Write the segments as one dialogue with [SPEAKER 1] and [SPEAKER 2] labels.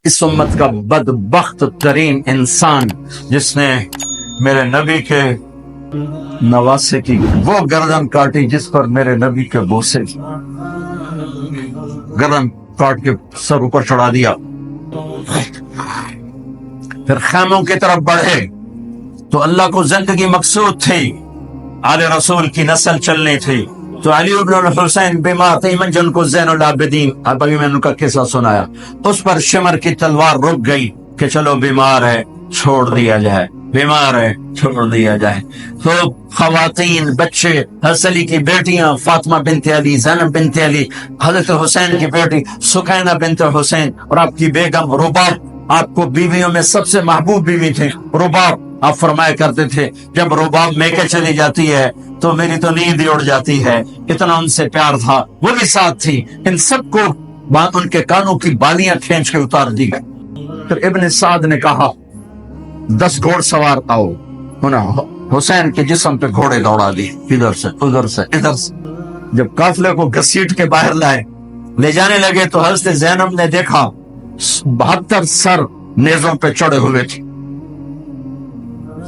[SPEAKER 1] اس امت کا بدبخت ترین انسان جس نے میرے نبی کے نواسے کی وہ گردن کاٹی جس پر میرے نبی کے بوسے کی گردن کاٹ کے سر اوپر چڑھا دیا. پھر خیموں کی طرف بڑھے تو اللہ کو زندگی مقصود تھی, آل رسول کی نسل چلنی تھی. تو علی بن الحسین بیمار تھے, جن کو زین العابدین, ابھی میں نے ان کا قصہ سنایا, اس پر شمر کی تلوار رک گئی کہ چلو بیمار ہے چھوڑ دیا جائے, بیمار ہے چھوڑ دیا جائے. تو خواتین, بچے, حضرت علی کی بیٹیاں فاطمہ بنت علی, زینب بنت علی, حضرت حسین کی بیٹی سکینہ بنت حسین, اور آپ کی بیگم رباب, آپ کو بیویوں میں سب سے محبوب بیوی تھی رباب. آپ فرمایا کرتے تھے جب رباب میکے چلی جاتی ہے تو میری تو نیند ہی اڑ جاتی ہے, اتنا ان سے پیار تھا. وہ بھی ساتھ تھی. ان سب کو ان کے کانوں کی بالیاں کھینچ کے اتار دی گئی. پھر ابن سعد نے کہا 10 گھوڑ سوار آؤ. حسین کے جسم پہ گھوڑے دوڑا دی, ادھر سے ادھر سے ادھر سے. جب قافلے کو گھسیٹ کے باہر لائے لے جانے لگے تو حضرت زینب نے دیکھا 72 سر نیزوں پہ چڑھے ہوئے تھے.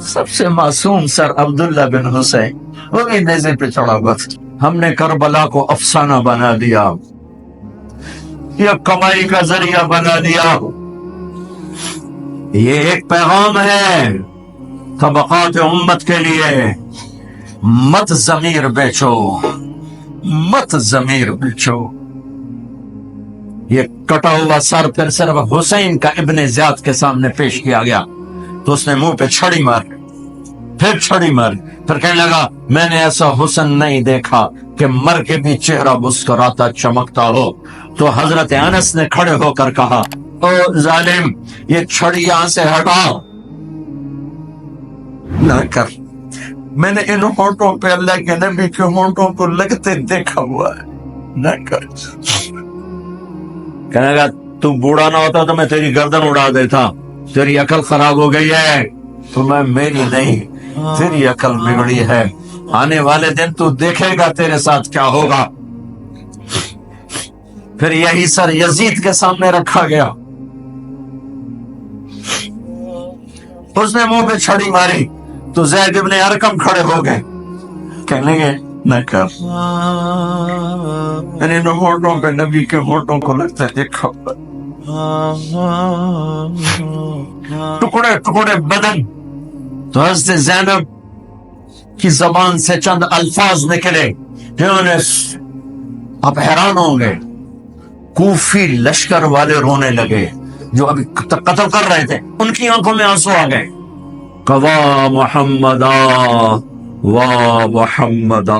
[SPEAKER 1] سب سے معصوم سر عبداللہ بن حسین, وہ بھی نیزے پہ چڑھا ہوا تھا. ہم نے کربلا کو افسانہ بنا دیا, یہ کمائی کا ذریعہ بنا دیا. یہ ایک پیغام ہے طبقات امت کے لیے, مت ضمیر بیچو, مت ضمیر بیچو. یہ کٹا ہوا سر پھر صرف حسین کا ابن زیاد کے سامنے پیش کیا گیا تو اس نے منہ پہ چھڑی مار, پھر چھڑی مار, پھر کہنے لگا میں نے ایسا حسن نہیں دیکھا کہ مر کے بھی چہرہ مسکراتا چمکتا ہو. تو حضرت انس نے کھڑے ہو کر کہا او ظالم, یہ چھڑی یہاں سے ہٹا نہ کر. میں نے ان ہونٹوں پہ اللہ کے نبی کے ہونٹوں کو لگتے دیکھا ہوا ہے, نہ کر. کہنے لگا تو بوڑھا نہ ہوتا تو میں تیری گردن اڑا دیتا, تیری عقل خراب ہو گئی ہے. تو میں میری نہیں, تیری عقل بگڑی ہے. آنے والے دن تو دیکھے گا تیرے ساتھ کیا ہوگا. پھر یہی سر یزید کے سامنے رکھا گیا, اس نے منہ پہ چھڑی ماری تو زید ابن ارقم کھڑے ہو گئے, کہنے لگے نہ کر. میں نے ہونٹوں پہ نبی کے ہونٹوں کو لگتا ہے دیکھا, ٹکڑے ٹکڑے بدن. تو حضرت زینب کی زبان سے چند الفاظ نکلے جنہوں نے, آپ حیران ہوں گے, کوفی لشکر والے رونے لگے جو ابھی قتل کر رہے تھے, ان کی آنکھوں میں آنسو آ گئے. قوا محمدا وا محمدا.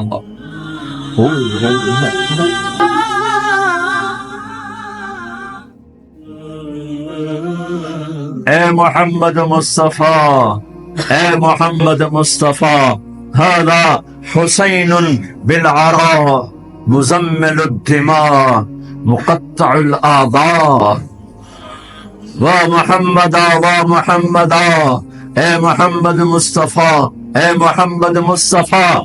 [SPEAKER 1] اے محمد مصطفیٰ, اے محمد مصطفیٰ, هذا حسین بالعراء مزمل الدماء مقطع الاعضاء. وا محمدا وا محمدا, اے محمد مصطفیٰ, اے محمد مصطفیٰ.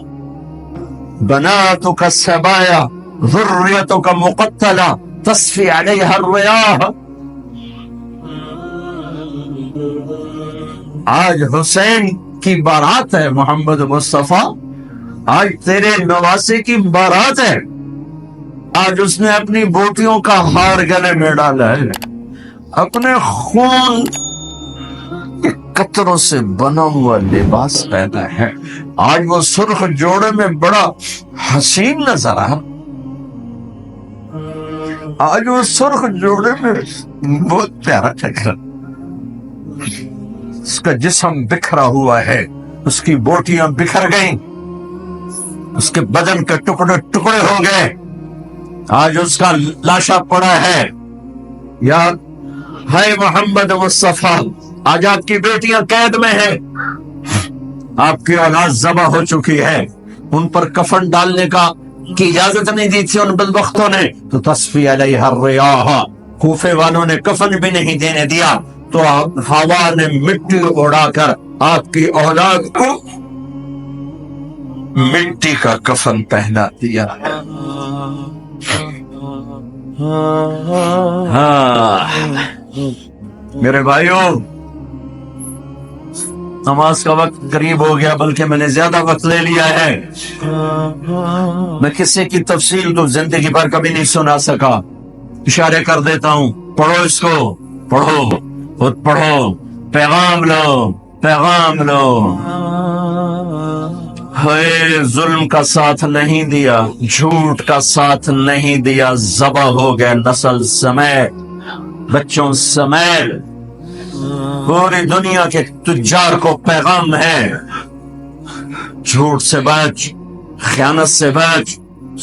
[SPEAKER 1] بناتك السبايا ذريتك مقتلة تصفي عليها الرياح. آج حسین کی بارات ہے محمد مصطفیٰ, آج تیرے نواسے کی بارات ہے. آج اس نے اپنی بوٹیوں کا ہار گلے میں ڈالا ہے, اپنے خون کے قطروں سے بنا ہوا لباس پہنا ہے. آج وہ سرخ جوڑے میں بڑا حسین نظر آ, آج وہ سرخ جوڑے میں بہت پیارا لگ رہا. اس کا جسم بکھرا ہوا ہے, اس کی بوٹیاں بکھر گئیں, اس کے بدن کے ٹکڑے ٹکڑے ہو گئے. آج اس کا لاشا پڑا ہے. یا ہے محمد مصطفیٰ, آج آپ کی بیٹیاں قید میں ہیں, آپ کی اولاد ذبح ہو چکی ہے, ان پر کفن ڈالنے کی اجازت نہیں دی تھی ان بدبختوں نے, تو تصفی علیہ الریاح, کوفے والوں نے کفن بھی نہیں دینے دیا, تو ہوا نے مٹی اڑا کر آپ کی اولاد کو مٹی کا کفن پہنا دیا. ہاں میرے بھائیوں، نماز کا وقت قریب ہو گیا، بلکہ میں نے زیادہ وقت لے لیا ہے۔ میں کسی کی تفصیل تو زندگی بھر کبھی نہیں سنا سکا، اشارے کر دیتا ہوں، پڑھو اس کو، پڑھو، خود پڑھو، پیغام لو، پیغام لو۔ ہے ظلم کا ساتھ نہیں دیا، جھوٹ کا ساتھ نہیں دیا، ذبح ہو گئے نسل سمیت، بچوں سمیت۔ پوری دنیا کے تجار کو پیغام ہے، جھوٹ سے بچ، خیانت سے بچ۔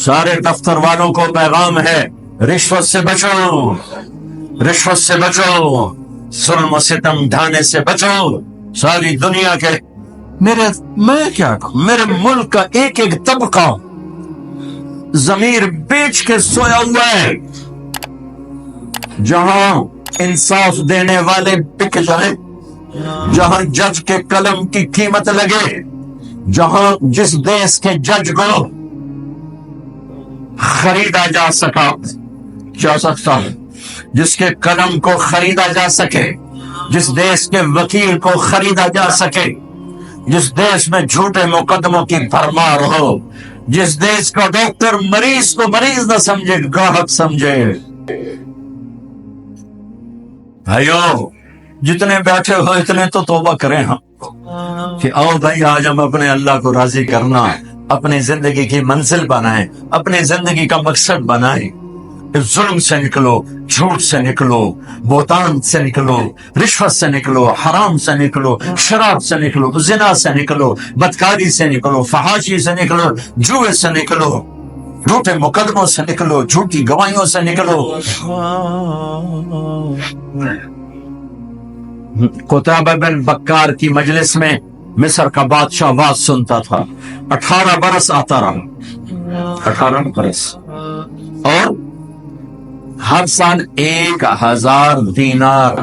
[SPEAKER 1] سارے دفتر والوں کو پیغام ہے، رشوت سے بچو، رشوت سے بچو، ظلم و ستم ڈھانے سے بچو۔ ساری دنیا کے میں کیا کہوں، میرے ملک کا ایک ایک طبقہ ضمیر بیچ کے سویا ہوا ہے۔ جہاں انصاف دینے والے بک جائیں، جہاں جج کے قلم کی قیمت لگے، جہاں جس دیش کے جج کو خریدا جا سکتا ہے، جس کے قلم کو خریدا جا سکے، جس دیش کے وکیل کو خریدا جا سکے، جس دیش میں جھوٹے مقدموں کی بھرمار ہو، جس دیش کا ڈاکٹر مریض کو مریض نہ سمجھے، گاہک سمجھے۔ بھائیو، جتنے بیٹھے ہو اتنے تو توبہ کریں ہم، کہ آؤ بھائی آج ہم اپنے اللہ کو راضی کرنا، اپنی زندگی کی منزل بنائیں، اپنی زندگی کا مقصد بنائیں۔ ظلم سے نکلو، جھوٹ سے نکلو، بہتان سے نکلو، رشوت سے نکلو، حرام سے نکلو، شراب سے نکلو، زنا سے نکلو، بدکاری سے نکلو، فحاشی سے نکلو، جوئے سے نکلو، جھوٹے مقدموں سے نکلو، جھوٹی گواہیوں سے نکلو۔ قتیبہ بن بکار کی مجلس میں مصر کا بادشاہ واز سنتا تھا، 18 برس آتا رہا، 18 برس، اور ہر سال 1000 دینار،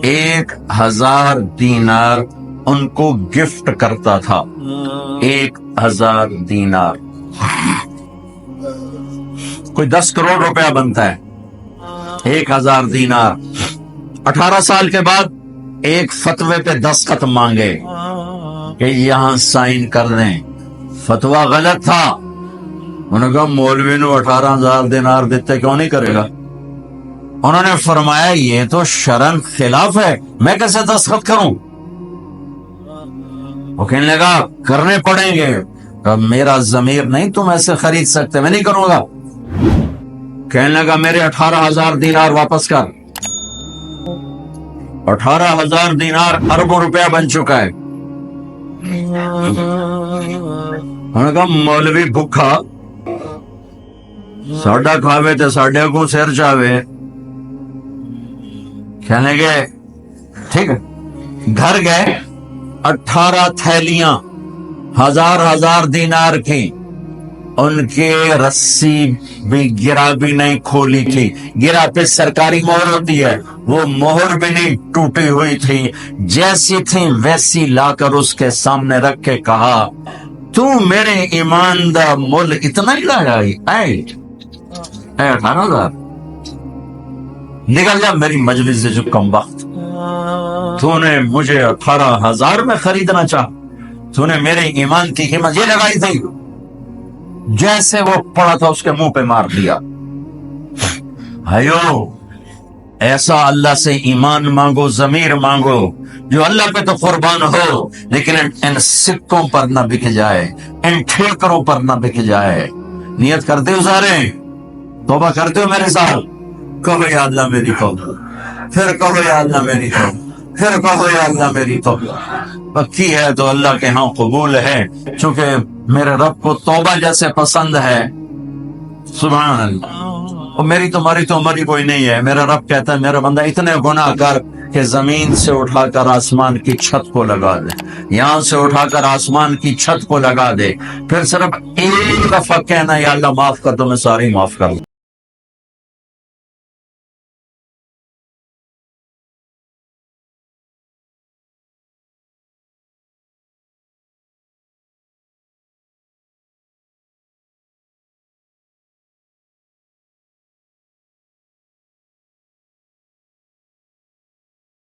[SPEAKER 1] 1000 دینار ان کو گفٹ کرتا تھا، 1000 دینار، کوئی 10 کروڑ روپیہ بنتا ہے، 1000 دینار۔ 18 سال کے بعد ایک فتوے پہ دستخط مانگے کہ یہاں سائن کر دیں، فتویٰ غلط تھا۔ انہوں نے کہا مولوی نو 18,000 دینار دیتے کیوں نہیں کرے گا؟ انہوں نے فرمایا یہ تو شرعن خلاف ہے، میں کیسے دستخط کروں؟ وہ کہنے لگا کرنے پڑیں گے۔ میرا ضمیر نہیں تم ایسے خرید سکتے، میں نہیں کروں گا۔ کہنے لگا میرے 18,000 دینار واپس کر۔ 18,000 دینار اربوں روپیہ بن چکا ہے۔ انہوں نے کہا مولوی بھوکا ساڈا کھاوے تے ساڈے کو سر چاوے۔ کہنے گئے ٹھیک ہے، گھر گئے، 18 تھیلیاں 1000 دینار کی، ان کے رسی بھی گرا بھی نہیں کھولی تھی، گرا پہ سرکاری مہر ہوتی ہے، وہ مہر بھی نہیں ٹوٹی ہوئی تھی، جیسی تھی ویسی لا کر اس کے سامنے رکھ کے کہا تو میرے ایمان دا مول اتنا ہی لایا، اے 18,000 نکل جا میری مجلس سے، جو کم وقت تو نے مجھے 18,000 میں خریدنا چاہا، تو نے میرے ایمان کی قیمت یہ لگائی تھی۔ جیسے وہ پڑا تھا اس کے منہ پہ مار دیا۔ بھائیو، ایسا اللہ سے ایمان مانگو، ضمیر مانگو جو اللہ پہ تو قربان ہو، لیکن ان سکوں پر نہ بک جائے، ان ٹھیکروں پر نہ بک جائے۔ نیت کرتے ہو سارے، توبہ کرتے ہو میرے ساتھ؟ کہو یا اللہ میری توبہ، پھر کہو یا اللہ میری توبہ، پھر کہو یا اللہ میری توبہ۔ پکی ہے تو اللہ کے ہاں قبول ہے، چونکہ میرے رب کو توبہ جیسے پسند ہے۔ سبحان اللہ۔ اور میری تمہاری تو عمر ہی کوئی نہیں ہے۔ میرا رب کہتا ہے میرا بندہ اتنے گناہ کر کہ زمین سے اٹھا کر آسمان کی چھت کو لگا دے، یہاں سے اٹھا کر آسمان کی چھت کو لگا دے، پھر صرف ایک دفعہ کہنا یا اللہ معاف کر دو، میں ساری معاف کر دوں۔